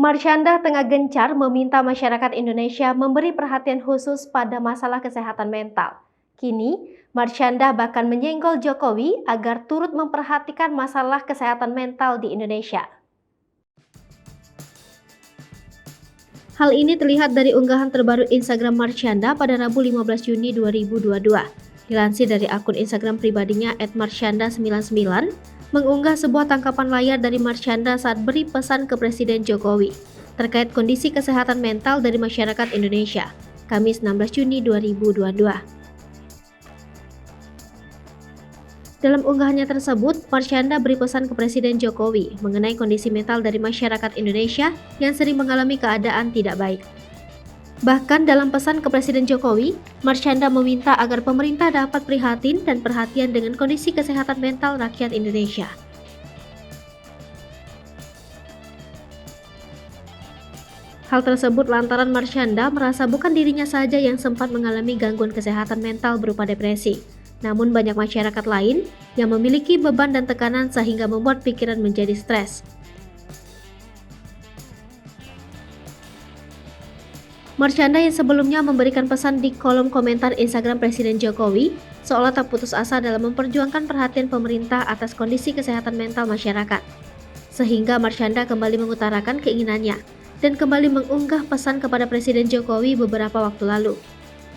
Marsyanda tengah gencar meminta masyarakat Indonesia memberi perhatian khusus pada masalah kesehatan mental. Kini, Marsyanda bahkan menyenggol Jokowi agar turut memperhatikan masalah kesehatan mental di Indonesia. Hal ini terlihat dari unggahan terbaru Instagram Marsyanda pada Rabu 15 Juni 2022. Dilansir dari akun Instagram pribadinya @marsyanda99, mengunggah sebuah tangkapan layar dari Marsyanda saat beri pesan ke Presiden Jokowi terkait kondisi kesehatan mental dari masyarakat Indonesia, Kamis 16 Juni 2022. Dalam unggahannya tersebut, Marsyanda beri pesan ke Presiden Jokowi mengenai kondisi mental dari masyarakat Indonesia yang sering mengalami keadaan tidak baik. Bahkan dalam pesan ke Presiden Jokowi, Marsyanda meminta agar pemerintah dapat prihatin dan perhatian dengan kondisi kesehatan mental rakyat Indonesia. Hal tersebut lantaran Marsyanda merasa bukan dirinya saja yang sempat mengalami gangguan kesehatan mental berupa depresi, namun banyak masyarakat lain yang memiliki beban dan tekanan sehingga membuat pikiran menjadi stres. Marsyanda yang sebelumnya memberikan pesan di kolom komentar Instagram Presiden Jokowi seolah tak putus asa dalam memperjuangkan perhatian pemerintah atas kondisi kesehatan mental masyarakat. Sehingga Marsyanda kembali mengutarakan keinginannya dan kembali mengunggah pesan kepada Presiden Jokowi beberapa waktu lalu.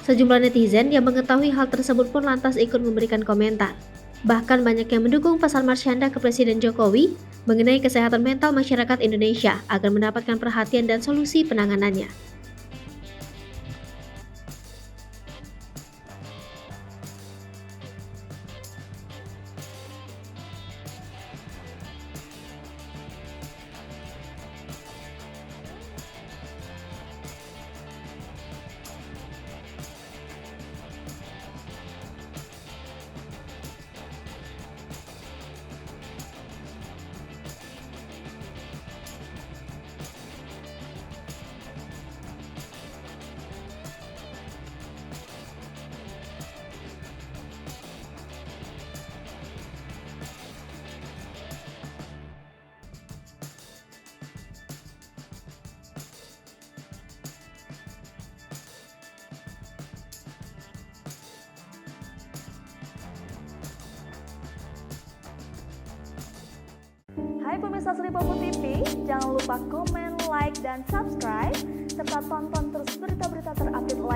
Sejumlah netizen yang mengetahui hal tersebut pun lantas ikut memberikan komentar. Bahkan banyak yang mendukung pesan Marsyanda ke Presiden Jokowi mengenai kesehatan mental masyarakat Indonesia agar mendapatkan perhatian dan solusi penanganannya. Hai pemirsa Sri Popo TV, jangan lupa komen, like, dan subscribe, serta tonton terus berita-berita terupdate lainnya.